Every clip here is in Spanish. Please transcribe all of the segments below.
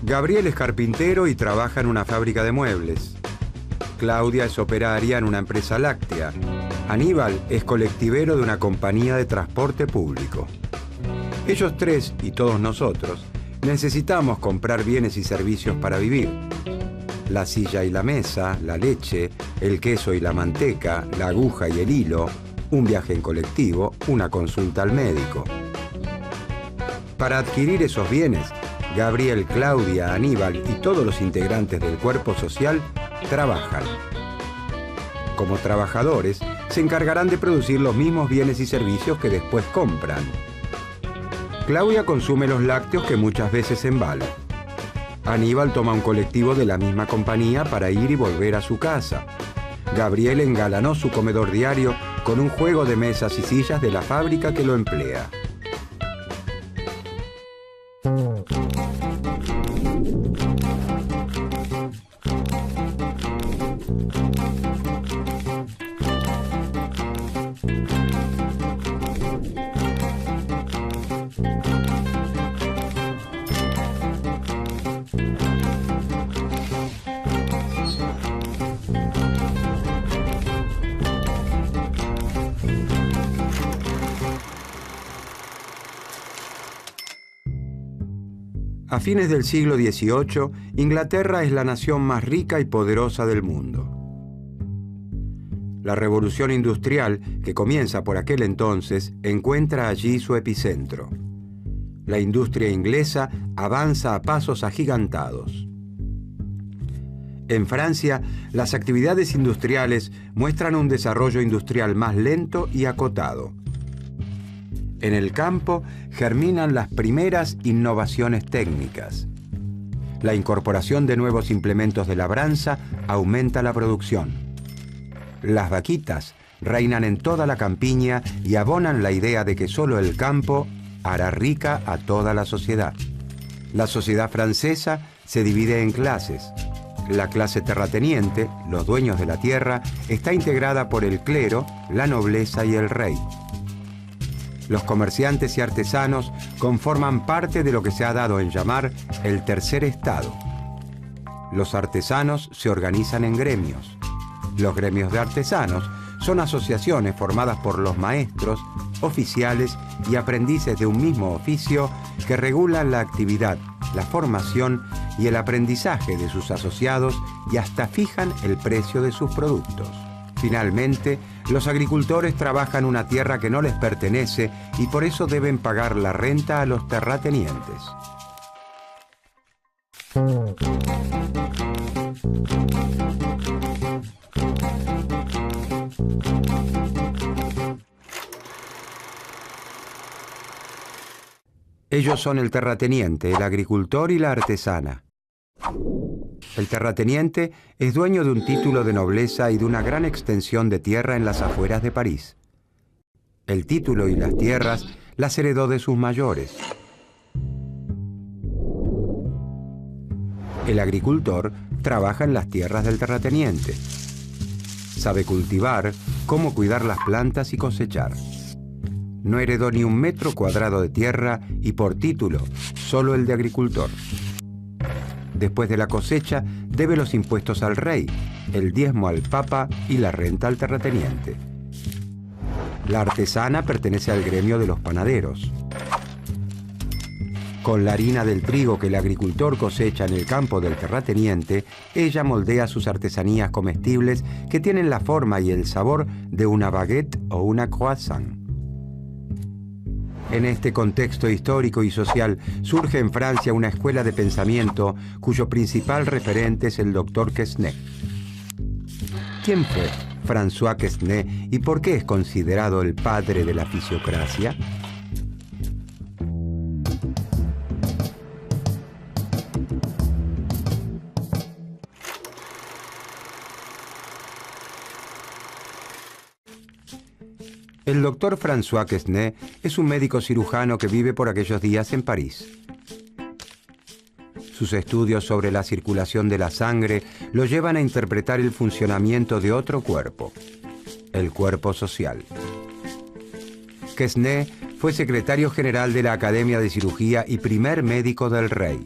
Gabriel es carpintero y trabaja en una fábrica de muebles. Claudia es operaria en una empresa láctea. Aníbal es colectivero de una compañía de transporte público. Ellos tres, y todos nosotros, necesitamos comprar bienes y servicios para vivir. La silla y la mesa, la leche, el queso y la manteca, la aguja y el hilo, un viaje en colectivo, una consulta al médico. Para adquirir esos bienes, Gabriel, Claudia, Aníbal y todos los integrantes del cuerpo social trabajan. Como trabajadores, se encargarán de producir los mismos bienes y servicios que después compran. Claudia consume los lácteos que muchas veces embala. Aníbal toma un colectivo de la misma compañía para ir y volver a su casa. Gabriel engalanó su comedor diario con un juego de mesas y sillas de la fábrica que lo emplea. A fines del siglo XVIII, Inglaterra es la nación más rica y poderosa del mundo. La revolución industrial, que comienza por aquel entonces, encuentra allí su epicentro. La industria inglesa avanza a pasos agigantados. En Francia, las actividades industriales muestran un desarrollo industrial más lento y acotado. En el campo germinan las primeras innovaciones técnicas. La incorporación de nuevos implementos de labranza aumenta la producción. Las vaquitas reinan en toda la campiña y abonan la idea de que solo el campo hará rica a toda la sociedad. La sociedad francesa se divide en clases. La clase terrateniente, los dueños de la tierra, está integrada por el clero, la nobleza y el rey. Los comerciantes y artesanos conforman parte de lo que se ha dado en llamar el tercer estado. Los artesanos se organizan en gremios. Los gremios de artesanos son asociaciones formadas por los maestros, oficiales y aprendices de un mismo oficio que regulan la actividad, la formación y el aprendizaje de sus asociados y hasta fijan el precio de sus productos. Finalmente, los agricultores trabajan una tierra que no les pertenece y por eso deben pagar la renta a los terratenientes. Ellos son el terrateniente, el agricultor y la artesana. El terrateniente es dueño de un título de nobleza y de una gran extensión de tierra en las afueras de París. El título y las tierras las heredó de sus mayores. El agricultor trabaja en las tierras del terrateniente. Sabe cultivar, cómo cuidar las plantas y cosechar. No heredó ni un metro cuadrado de tierra y por título, solo el de agricultor. Después de la cosecha, debe los impuestos al rey, el diezmo al papa y la renta al terrateniente. La artesana pertenece al gremio de los panaderos. Con la harina del trigo que el agricultor cosecha en el campo del terrateniente, ella moldea sus artesanías comestibles que tienen la forma y el sabor de una baguette o una croissant. En este contexto histórico y social surge en Francia una escuela de pensamiento cuyo principal referente es el doctor Quesnay. ¿Quién fue François Quesnay y por qué es considerado el padre de la fisiocracia? El doctor François Quesnay es un médico cirujano que vive por aquellos días en París. Sus estudios sobre la circulación de la sangre lo llevan a interpretar el funcionamiento de otro cuerpo, el cuerpo social. Quesnay fue secretario general de la Academia de Cirugía y primer médico del rey.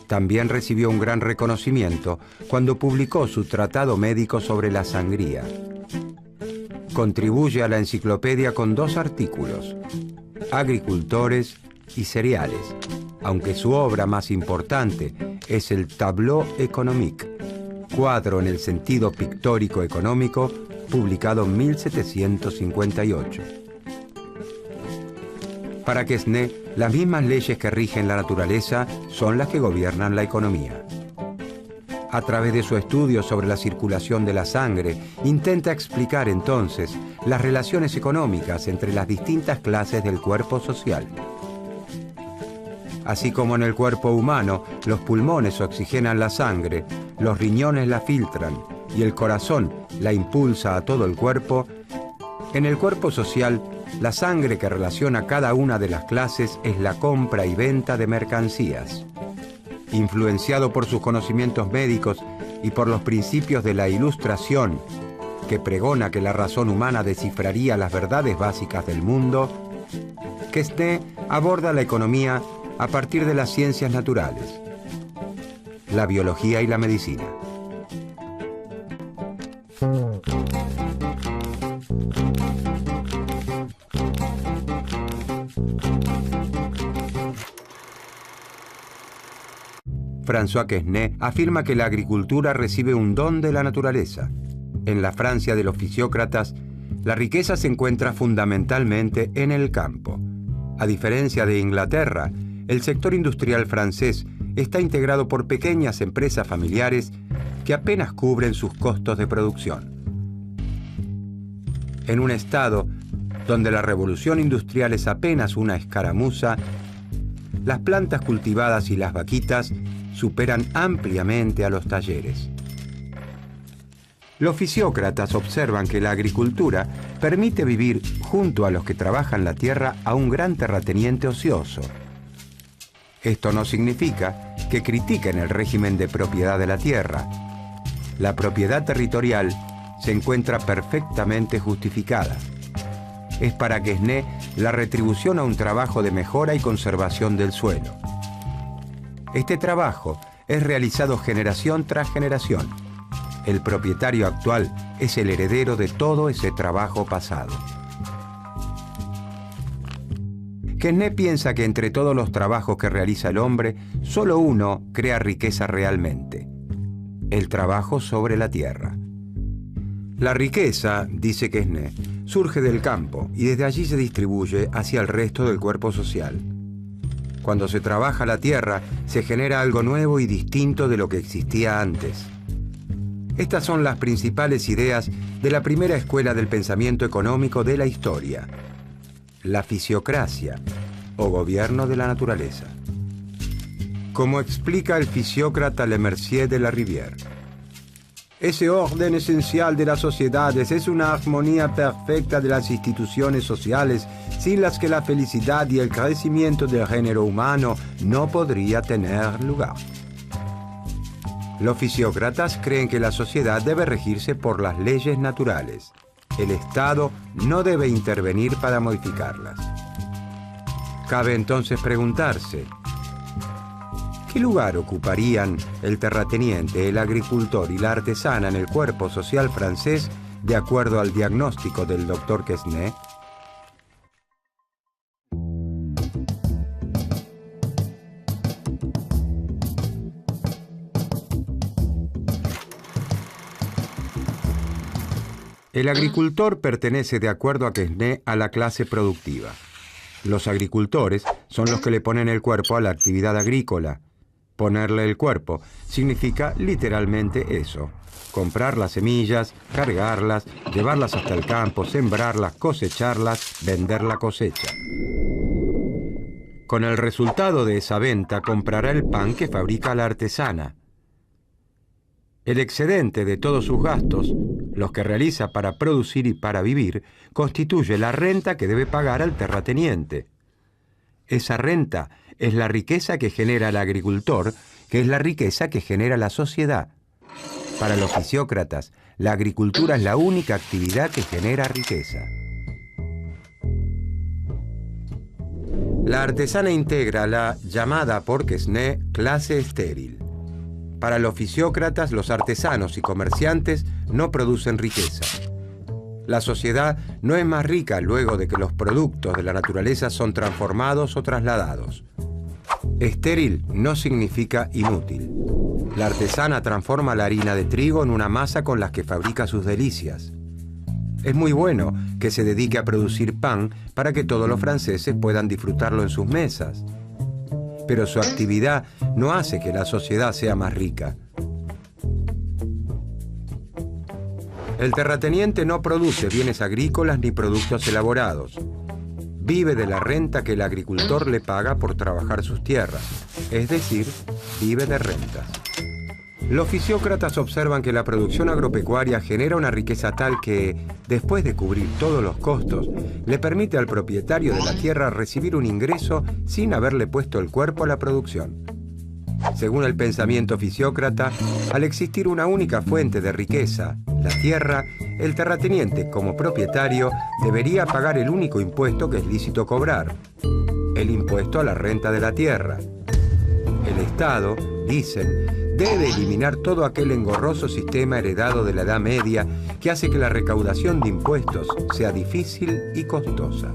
También recibió un gran reconocimiento cuando publicó su tratado médico sobre la sangría. Contribuye a la enciclopedia con 2 artículos, Agricultores y cereales, aunque su obra más importante es el Tableau économique, cuadro en el sentido pictórico económico, publicado en 1758. Para Quesnay, las mismas leyes que rigen la naturaleza son las que gobiernan la economía. A través de su estudio sobre la circulación de la sangre, intenta explicar entonces las relaciones económicas entre las distintas clases del cuerpo social. Así como en el cuerpo humano, los pulmones oxigenan la sangre, los riñones la filtran y el corazón la impulsa a todo el cuerpo, en el cuerpo social, la sangre que relaciona cada una de las clases es la compra y venta de mercancías. Influenciado por sus conocimientos médicos y por los principios de la Ilustración, que pregona que la razón humana descifraría las verdades básicas del mundo, Quesnay aborda la economía a partir de las ciencias naturales, la biología y la medicina. François Quesnay afirma que la agricultura recibe un don de la naturaleza. En la Francia de los fisiócratas, la riqueza se encuentra fundamentalmente en el campo. A diferencia de Inglaterra, el sector industrial francés está integrado por pequeñas empresas familiares que apenas cubren sus costos de producción. En un estado donde la revolución industrial es apenas una escaramuza, las plantas cultivadas y las vaquitas superan ampliamente a los talleres. Los fisiócratas observan que la agricultura permite vivir junto a los que trabajan la tierra a un gran terrateniente ocioso. Esto no significa que critiquen el régimen de propiedad de la tierra. La propiedad territorial se encuentra perfectamente justificada. Es para Quesnay la retribución a un trabajo de mejora y conservación del suelo. Este trabajo es realizado generación tras generación. El propietario actual es el heredero de todo ese trabajo pasado. Quesnay piensa que entre todos los trabajos que realiza el hombre, solo uno crea riqueza realmente: el trabajo sobre la tierra. La riqueza, dice Quesnay, surge del campo y desde allí se distribuye hacia el resto del cuerpo social. Cuando se trabaja la tierra, se genera algo nuevo y distinto de lo que existía antes. Estas son las principales ideas de la primera escuela del pensamiento económico de la historia: la fisiocracia, o gobierno de la naturaleza. Como explica el fisiócrata Lemercier de la Rivière, ese orden esencial de las sociedades es una armonía perfecta de las instituciones sociales sin las que la felicidad y el crecimiento del género humano no podría tener lugar. Los fisiócratas creen que la sociedad debe regirse por las leyes naturales. El Estado no debe intervenir para modificarlas. Cabe entonces preguntarse: ¿qué lugar ocuparían el terrateniente, el agricultor y la artesana en el cuerpo social francés de acuerdo al diagnóstico del doctor Quesnay? El agricultor pertenece, de acuerdo a Quesnay, a la clase productiva. Los agricultores son los que le ponen el cuerpo a la actividad agrícola. Ponerle el cuerpo significa literalmente eso: comprar las semillas, cargarlas, llevarlas hasta el campo, sembrarlas, cosecharlas, vender la cosecha. Con el resultado de esa venta comprará el pan que fabrica la artesana. El excedente de todos sus gastos, los que realiza para producir y para vivir, constituye la renta que debe pagar al terrateniente. Esa renta es la riqueza que genera el agricultor, que es la riqueza que genera la sociedad. Para los fisiócratas, la agricultura es la única actividad que genera riqueza. La artesana integra la llamada por Quesnay clase estéril. Para los fisiócratas, los artesanos y comerciantes no producen riqueza. La sociedad no es más rica luego de que los productos de la naturaleza son transformados o trasladados. Estéril no significa inútil. La artesana transforma la harina de trigo en una masa con la que fabrica sus delicias. Es muy bueno que se dedique a producir pan para que todos los franceses puedan disfrutarlo en sus mesas. Pero su actividad no hace que la sociedad sea más rica. El terrateniente no produce bienes agrícolas ni productos elaborados. Vive de la renta que el agricultor le paga por trabajar sus tierras, es decir, vive de rentas. Los fisiócratas observan que la producción agropecuaria genera una riqueza tal que, después de cubrir todos los costos, le permite al propietario de la tierra recibir un ingreso sin haberle puesto el cuerpo a la producción. Según el pensamiento fisiócrata, al existir una única fuente de riqueza, la tierra, el terrateniente, como propietario, debería pagar el único impuesto que es lícito cobrar: el impuesto a la renta de la tierra. El Estado, dicen, debe eliminar todo aquel engorroso sistema heredado de la Edad Media que hace que la recaudación de impuestos sea difícil y costosa.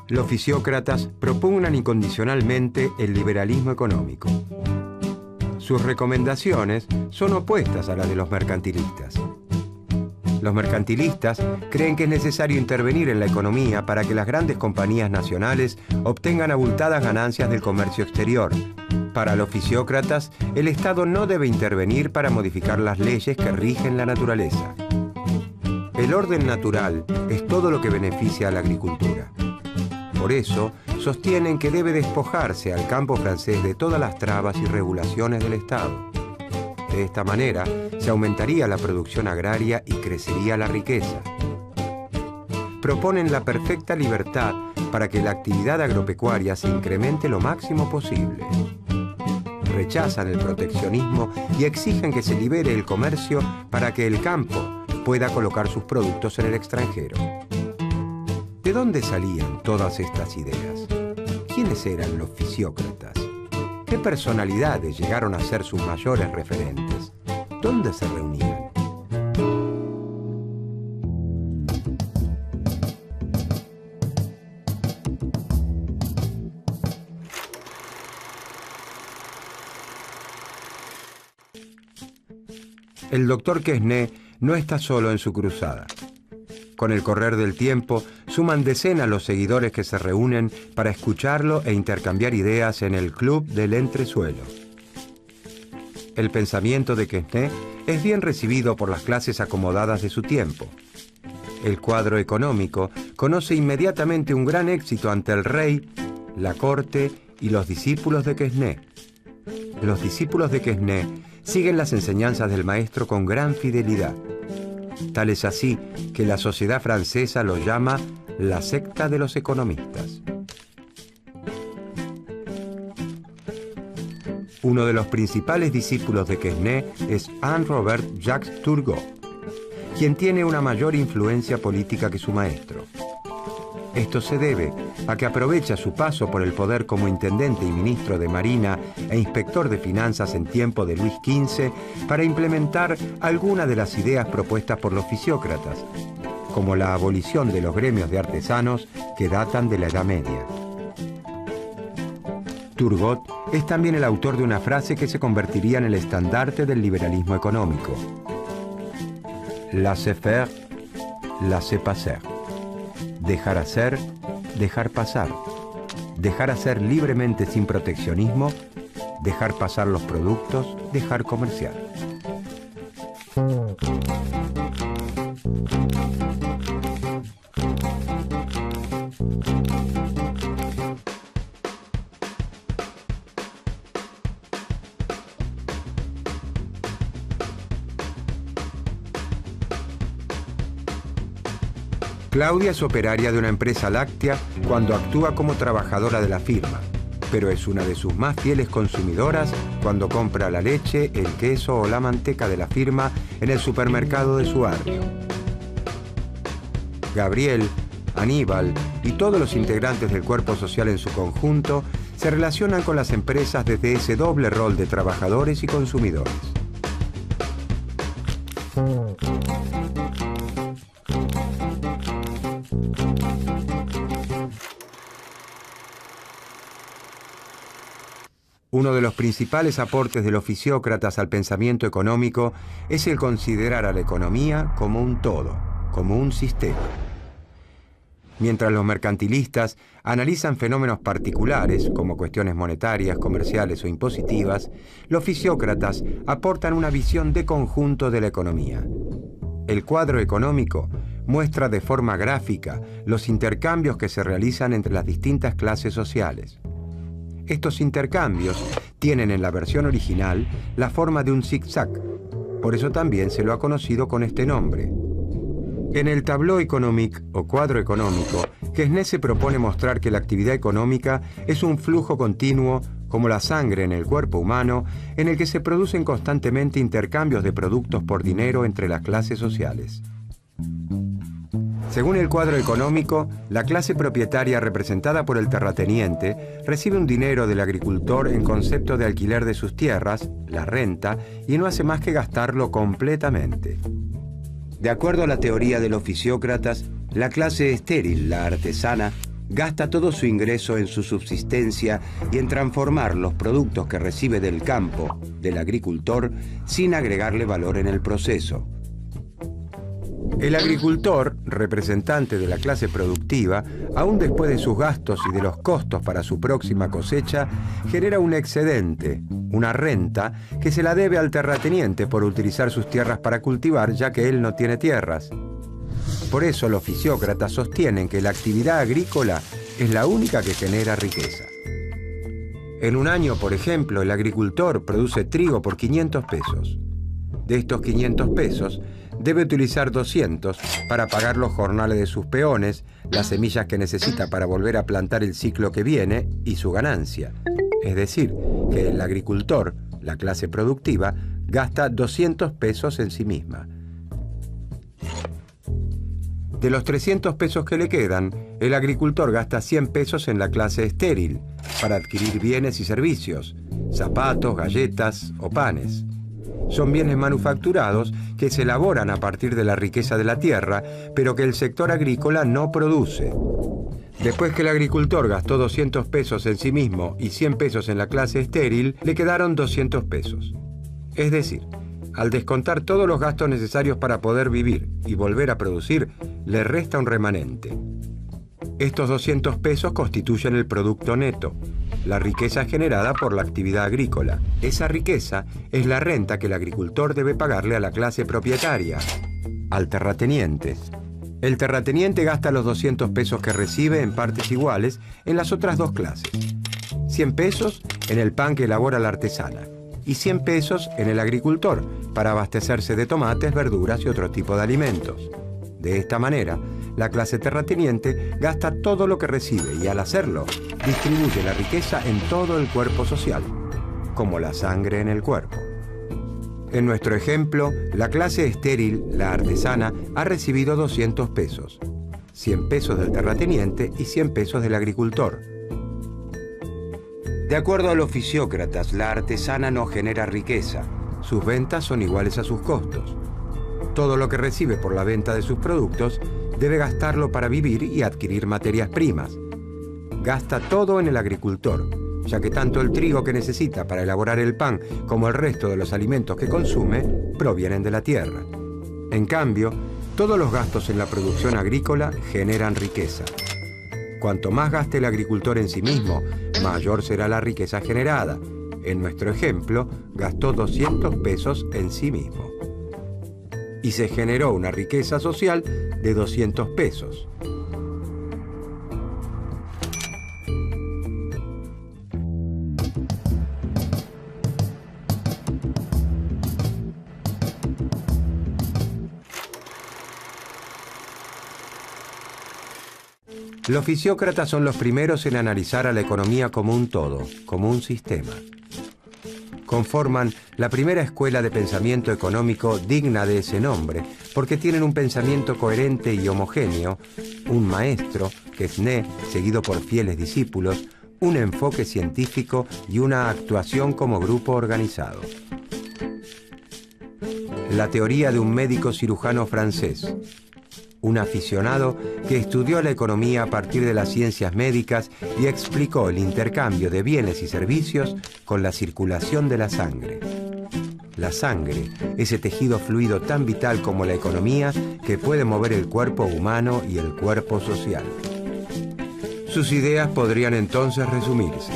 Los fisiócratas propugnan incondicionalmente el liberalismo económico. Sus recomendaciones son opuestas a las de los mercantilistas. Los mercantilistas creen que es necesario intervenir en la economía para que las grandes compañías nacionales obtengan abultadas ganancias del comercio exterior. Para los fisiócratas, el Estado no debe intervenir para modificar las leyes que rigen la naturaleza. El orden natural es todo lo que beneficia a la agricultura. Por eso, sostienen que debe despojarse al campo francés de todas las trabas y regulaciones del Estado. De esta manera, se aumentaría la producción agraria y crecería la riqueza. Proponen la perfecta libertad para que la actividad agropecuaria se incremente lo máximo posible. Rechazan el proteccionismo y exigen que se libere el comercio para que el campo pueda colocar sus productos en el extranjero. ¿De dónde salían todas estas ideas? ¿Quiénes eran los fisiócratas? ¿Qué personalidades llegaron a ser sus mayores referentes? ¿Dónde se reunían? El doctor Quesnay no está solo en su cruzada. Con el correr del tiempo, suman decenas los seguidores que se reúnen para escucharlo e intercambiar ideas en el Club del Entresuelo. El pensamiento de Quesnay es bien recibido por las clases acomodadas de su tiempo. El cuadro económico conoce inmediatamente un gran éxito ante el rey, la corte y los discípulos de Quesnay. Los discípulos de Quesnay siguen las enseñanzas del maestro con gran fidelidad. Tal es así que la sociedad francesa lo llama la secta de los economistas. Uno de los principales discípulos de Quesnay es Henri-Robert Jacques Turgot, quien tiene una mayor influencia política que su maestro. Esto se debe a que aprovecha su paso por el poder como intendente y ministro de Marina e inspector de finanzas en tiempo de Luis XV para implementar algunas de las ideas propuestas por los fisiócratas, como la abolición de los gremios de artesanos que datan de la Edad Media. Turgot es también el autor de una frase que se convertiría en el estandarte del liberalismo económico: laisser faire, laisser passer. Dejar hacer, dejar pasar. Dejar hacer libremente sin proteccionismo, dejar pasar los productos, dejar comerciar. Claudia es operaria de una empresa láctea cuando actúa como trabajadora de la firma. pero es una de sus más fieles consumidoras cuando compra la leche, el queso o la manteca de la firma en el supermercado de su barrio. Gabriel, Aníbal y todos los integrantes del cuerpo social en su conjunto se relacionan con las empresas desde ese doble rol de trabajadores y consumidores. Uno de los principales aportes de los fisiócratas al pensamiento económico es el considerar a la economía como un todo, como un sistema. Mientras los mercantilistas analizan fenómenos particulares, como cuestiones monetarias, comerciales o impositivas, los fisiócratas aportan una visión de conjunto de la economía. El cuadro económico muestra de forma gráfica los intercambios que se realizan entre las distintas clases sociales. Estos intercambios tienen en la versión original la forma de un zigzag, por eso también se lo ha conocido con este nombre. En el Tableau économique o cuadro económico, Quesnay propone mostrar que la actividad económica es un flujo continuo como la sangre en el cuerpo humano, en el que se producen constantemente intercambios de productos por dinero entre las clases sociales. Según el cuadro económico, la clase propietaria representada por el terrateniente recibe un dinero del agricultor en concepto de alquiler de sus tierras, la renta, y no hace más que gastarlo completamente. De acuerdo a la teoría de los fisiócratas, la clase estéril, la artesana, gasta todo su ingreso en su subsistencia y en transformar los productos que recibe del campo, del agricultor, sin agregarle valor en el proceso. El agricultor, representante de la clase productiva, aún después de sus gastos y de los costos para su próxima cosecha, genera un excedente, una renta, que se la debe al terrateniente por utilizar sus tierras para cultivar, ya que él no tiene tierras. Por eso los fisiócratas sostienen que la actividad agrícola es la única que genera riqueza. En un año, por ejemplo, el agricultor produce trigo por 500 pesos. De estos 500 pesos, debe utilizar 200 para pagar los jornales de sus peones, las semillas que necesita para volver a plantar el ciclo que viene y su ganancia. Es decir, que el agricultor, la clase productiva, gasta 200 pesos en sí misma. De los 300 pesos que le quedan, el agricultor gasta 100 pesos en la clase estéril para adquirir bienes y servicios, zapatos, galletas o panes. Son bienes manufacturados que se elaboran a partir de la riqueza de la tierra, pero que el sector agrícola no produce. Después que el agricultor gastó 200 pesos en sí mismo y 100 pesos en la clase estéril, le quedaron 200 pesos. Es decir, al descontar todos los gastos necesarios para poder vivir y volver a producir, le resta un remanente. Estos 200 pesos constituyen el producto neto, la riqueza generada por la actividad agrícola. Esa riqueza es la renta que el agricultor debe pagarle a la clase propietaria, al terrateniente. El terrateniente gasta los 200 pesos que recibe en partes iguales en las otras dos clases. 100 pesos en el pan que elabora la artesana y 100 pesos en el agricultor para abastecerse de tomates, verduras y otro tipo de alimentos. De esta manera, la clase terrateniente gasta todo lo que recibe y al hacerlo, distribuye la riqueza en todo el cuerpo social, como la sangre en el cuerpo. En nuestro ejemplo, la clase estéril, la artesana, ha recibido 200 pesos, 100 pesos del terrateniente y 100 pesos del agricultor. De acuerdo a los fisiócratas, la artesana no genera riqueza, sus ventas son iguales a sus costos. Todo lo que recibe por la venta de sus productos debe gastarlo para vivir y adquirir materias primas. Gasta todo en el agricultor, ya que tanto el trigo que necesita para elaborar el pan como el resto de los alimentos que consume provienen de la tierra. En cambio, todos los gastos en la producción agrícola generan riqueza. Cuanto más gaste el agricultor en sí mismo, mayor será la riqueza generada. En nuestro ejemplo, gastó 200 pesos en sí mismo. Y se generó una riqueza social de 200 pesos. Los fisiócratas son los primeros en analizar a la economía como un todo, como un sistema. Conforman la primera escuela de pensamiento económico digna de ese nombre, porque tienen un pensamiento coherente y homogéneo, un maestro, Quesnay, seguido por fieles discípulos, un enfoque científico y una actuación como grupo organizado. La teoría de un médico cirujano francés, un aficionado que estudió la economía a partir de las ciencias médicas y explicó el intercambio de bienes y servicios con la circulación de la sangre. La sangre, ese tejido fluido tan vital como la economía que puede mover el cuerpo humano y el cuerpo social. Sus ideas podrían entonces resumirse.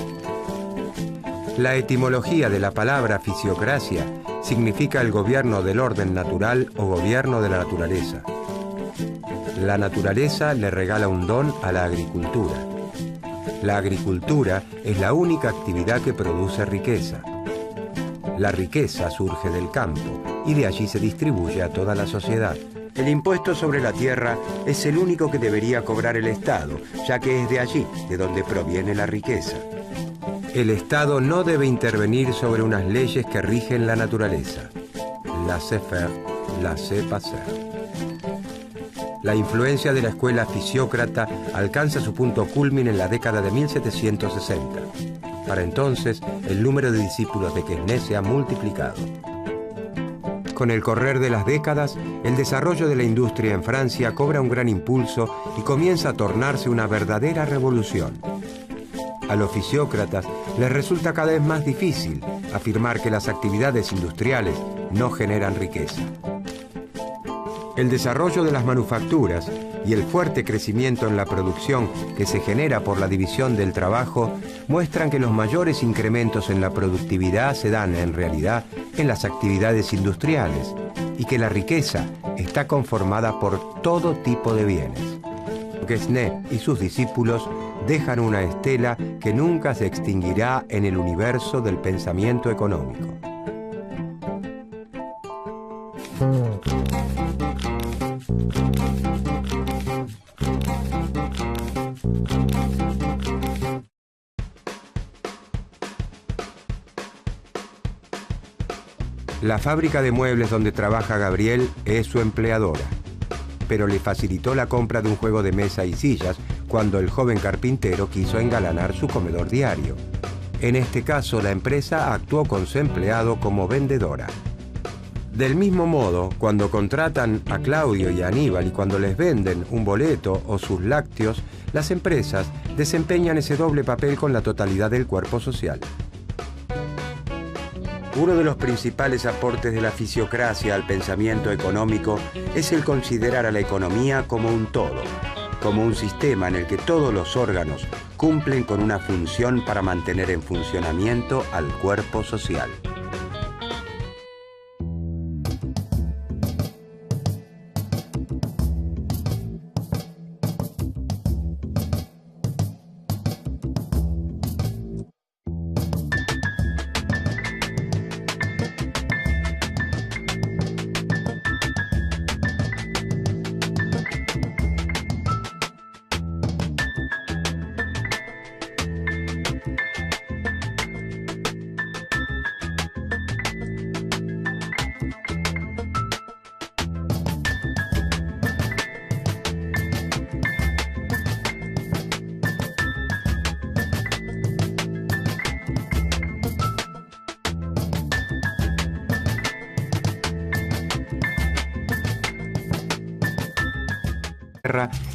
La etimología de la palabra fisiocracia significa el gobierno del orden natural o gobierno de la naturaleza. La naturaleza le regala un don a la agricultura. La agricultura es la única actividad que produce riqueza. La riqueza surge del campo y de allí se distribuye a toda la sociedad. El impuesto sobre la tierra es el único que debería cobrar el Estado, ya que es de allí de donde proviene la riqueza. El Estado no debe intervenir sobre unas leyes que rigen la naturaleza. Laissez-faire, laissez-passer. La influencia de la escuela fisiócrata alcanza su punto culmine en la década de 1760. Para entonces, el número de discípulos de Quesnay se ha multiplicado. Con el correr de las décadas, el desarrollo de la industria en Francia cobra un gran impulso y comienza a tornarse una verdadera revolución. A los fisiócratas les resulta cada vez más difícil afirmar que las actividades industriales no generan riqueza. El desarrollo de las manufacturas y el fuerte crecimiento en la producción que se genera por la división del trabajo muestran que los mayores incrementos en la productividad se dan en realidad en las actividades industriales y que la riqueza está conformada por todo tipo de bienes. Quesnay y sus discípulos dejan una estela que nunca se extinguirá en el universo del pensamiento económico. La fábrica de muebles donde trabaja Gabriel es su empleadora, pero le facilitó la compra de un juego de mesa y sillas cuando el joven carpintero quiso engalanar su comedor diario. En este caso, la empresa actuó con su empleado como vendedora. Del mismo modo, cuando contratan a Claudio y a Aníbal y cuando les venden un boleto o sus lácteos, las empresas desempeñan ese doble papel con la totalidad del cuerpo social. Uno de los principales aportes de la fisiocracia al pensamiento económico es el considerar a la economía como un todo, como un sistema en el que todos los órganos cumplen con una función para mantener en funcionamiento al cuerpo social.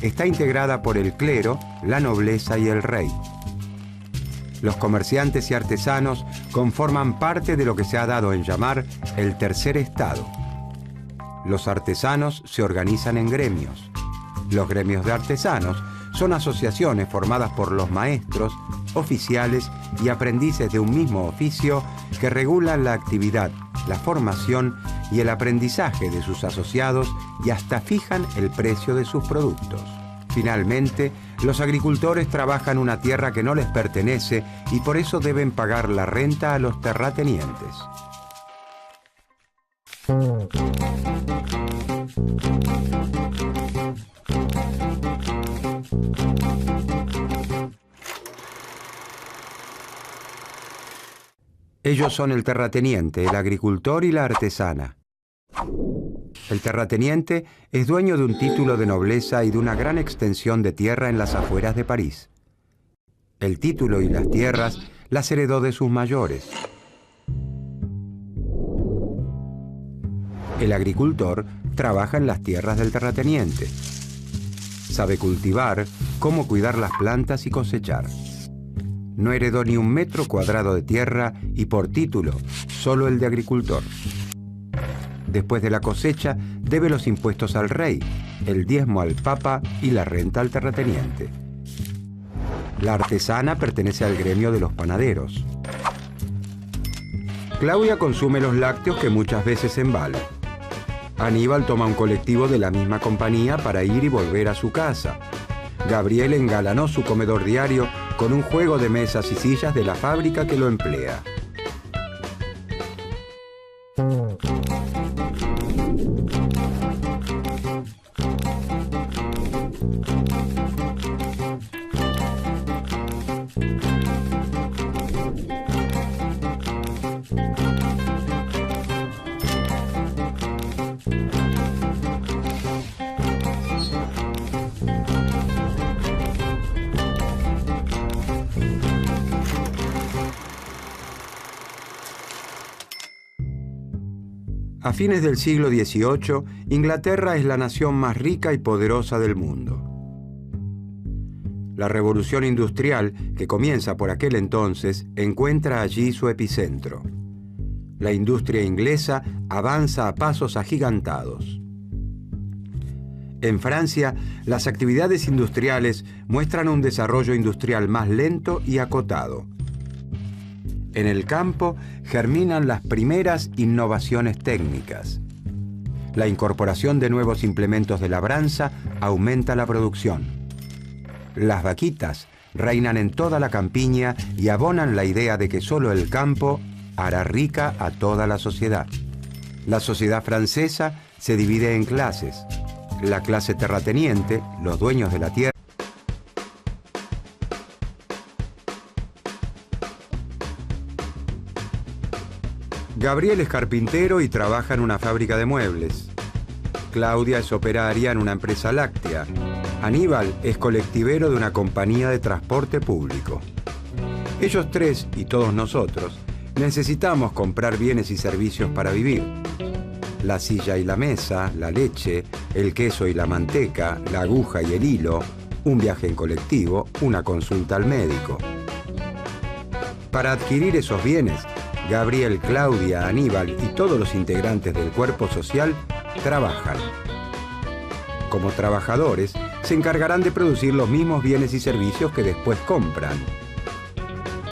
Está integrada por el clero, la nobleza y el rey. Los comerciantes y artesanos conforman parte de lo que se ha dado en llamar el tercer estado. Los artesanos se organizan en gremios. Los gremios de artesanos son asociaciones formadas por los maestros, oficiales y aprendices de un mismo oficio que regulan la actividad, la formación y el aprendizaje de sus asociados y hasta fijan el precio de sus productos. Finalmente, los agricultores trabajan una tierra que no les pertenece y por eso deben pagar la renta a los terratenientes. Ellos son el terrateniente, el agricultor y la artesana. El terrateniente es dueño de un título de nobleza y de una gran extensión de tierra en las afueras de París. El título y las tierras las heredó de sus mayores. El agricultor trabaja en las tierras del terrateniente. Sabe cultivar, cómo cuidar las plantas y cosechar. No heredó ni un metro cuadrado de tierra y por título, solo el de agricultor. Después de la cosecha, debe los impuestos al rey, el diezmo al papa y la renta al terrateniente. La artesana pertenece al gremio de los panaderos. Claudia consume los lácteos que muchas veces embala. Aníbal toma un colectivo de la misma compañía para ir y volver a su casa. Gabriel engalanó su comedor diario con un juego de mesas y sillas de la fábrica que lo emplea. A fines del siglo XVIII, Inglaterra es la nación más rica y poderosa del mundo. La revolución industrial, que comienza por aquel entonces, encuentra allí su epicentro. La industria inglesa avanza a pasos agigantados. En Francia, las actividades industriales muestran un desarrollo industrial más lento y acotado. En el campo germinan las primeras innovaciones técnicas. La incorporación de nuevos implementos de labranza aumenta la producción. Las vaquitas reinan en toda la campiña y abonan la idea de que solo el campo hará rica a toda la sociedad. La sociedad francesa se divide en clases. La clase terrateniente, los dueños de la tierra, Gabriel es carpintero y trabaja en una fábrica de muebles. Claudia es operaria en una empresa láctea. Aníbal es colectivero de una compañía de transporte público. Ellos tres y todos nosotros necesitamos comprar bienes y servicios para vivir. La silla y la mesa, la leche, el queso y la manteca, la aguja y el hilo, un viaje en colectivo, una consulta al médico. Para adquirir esos bienes, Gabriel, Claudia, Aníbal y todos los integrantes del cuerpo social trabajan. Como trabajadores, se encargarán de producir los mismos bienes y servicios que después compran.